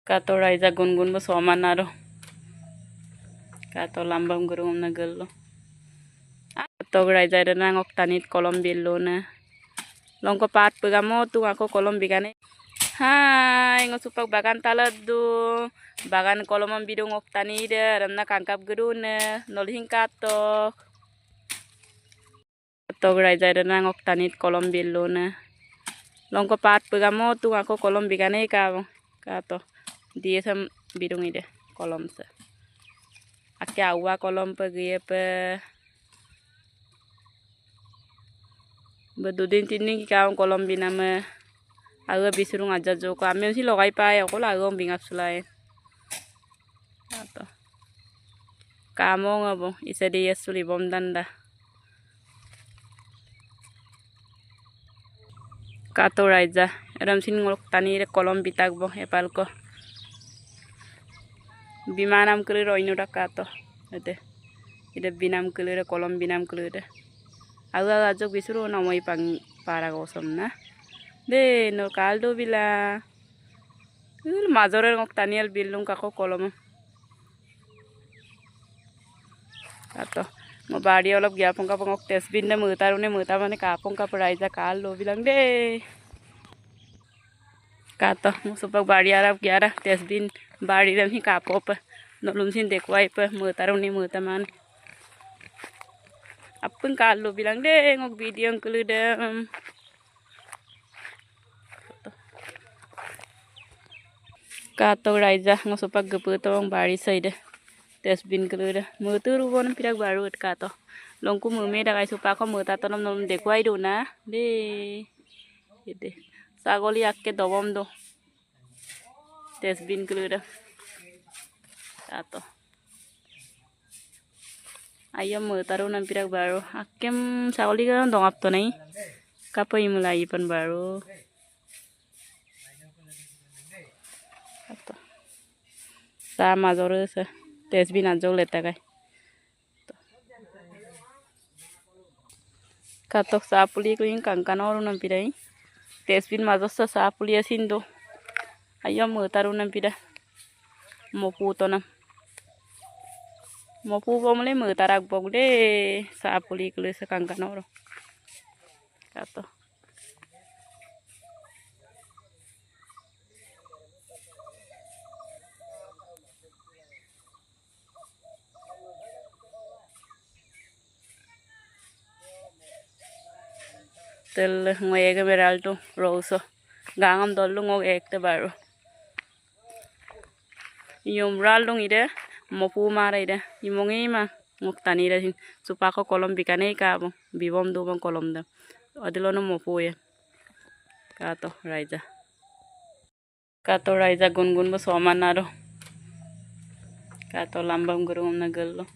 Kato raisa gun-gun bo soman aro. Kato lambam gurung na gello. Kato raisa ada nangok tanit kolom billo na. Longko pat pegamo tu ako kolom bigane. Hai ngosupak bagan taladu. Bagan kolom bidung ok tanida ramna kangkap geruna nolhing kato. Kato raisa ada nangok tanit kolom billo na. Longko pat pegamo tu ako kolom bigane kato. Dia sam bidung ide kolom se. Ake awa kolom pergi pe. Bedudin tini kawan kolom binama. Aga bisurung aja joko ame si logai pa ya kola aga bingap sulai. Kato. Kamu ngabo isa dia suli bom danda. Kato raisa ram sin ngolok tani re kolom bitak bo epal ko. Bimanam kulir oinu rak kato. Ide binam kulir kolom binam kulir. Aga ajok bisuru namoi pang para gosam na. De no kaldo bila. Majore ngok taniel bilung kako kolom. Kato. Mo bari olop gya pongka pongok tesbin na mutarune mutamane kapong ka raisa kaldo bilang de. Kato mo supak bari arap gyara tesbin bari ram hi kapop. Nolum sin dekwai pa mutarune mutaman. Apeng kaldo bilang de ngok video keludem. Kato raisa ngosupak geputong bari saide. Tesbin keluda mutur ubon pirak baru kato. Longku mume da kai supako mutatonam nom dekwai do na de. Ide. Sagoli akke dobom do. Tesbin keluda. Kato. Ayam mutarunam pirak baru. Akem sagoli kan dongap to nai. Kapo imulai pan baru. Kato. Sa majore sa. Tesbin ajok leta kai. Katok sapuli kuin kangkan orunam pirai. Tesbin majossa sapuli asindo. Ayam mutarunam pira. Mopu tonam. Mopu bomle mutarak bog de sapuli kulisa kangkan oro. Kato. Tel ngoyega beralto roso gangam dollu ngok ekte baru yum raldung ide mopu mara ide imongi ma ngok tani da sin supako kolom bikane ka bo bibom do bang kolom da adilono mopu ya kato raisa gun-gun bo soman aro kato lambam gurung na gello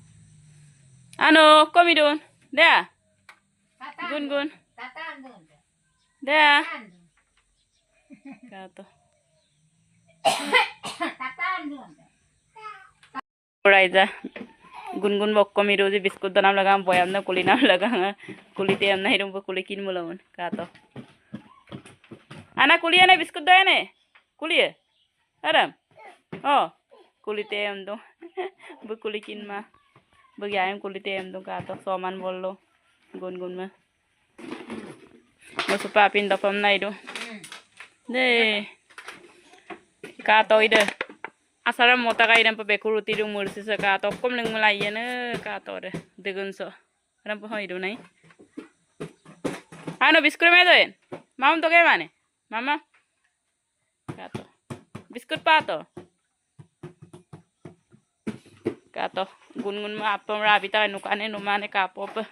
ano komidun da gun-gun Dah. Kato. Raisa. Gun-gun bokko miroji biskut danam laga boyam na kuli nam laga kuli te amna hirum kuli kin mulamun kato. Ana kuli ane biskut doya ne? Kuli ya? Aram. Oh. Kuli te am do. Bu kuli kin ma. Bu ayam kuli te am do kato soman bollo. Gun-gun ma. Musupa pindah pemnai do. Deh. Kato ide. Asal mota kai dan pebekuru tidur mursi se kato kom leng mulai ne kato deh. Degun so. Ram pohon idu nai. Ano biskut me doen. Mam to kayak mana? Mama. Kato. Biskut pato. Kato. Gun-gun ma apam rabita nukane numane kapop.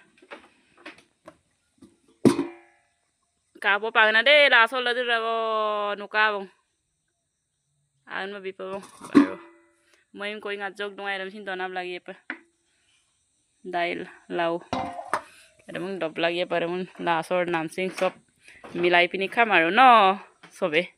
Kapo pagna de la sola de rabo nukabong. An mabipa bong. Baru. Moim ko ngajok dong ayam sin donam lagi apa. Dail lau. Ada mung dop lagi apa ada mung la sor nam sing sop milai pini kamaru no sobe.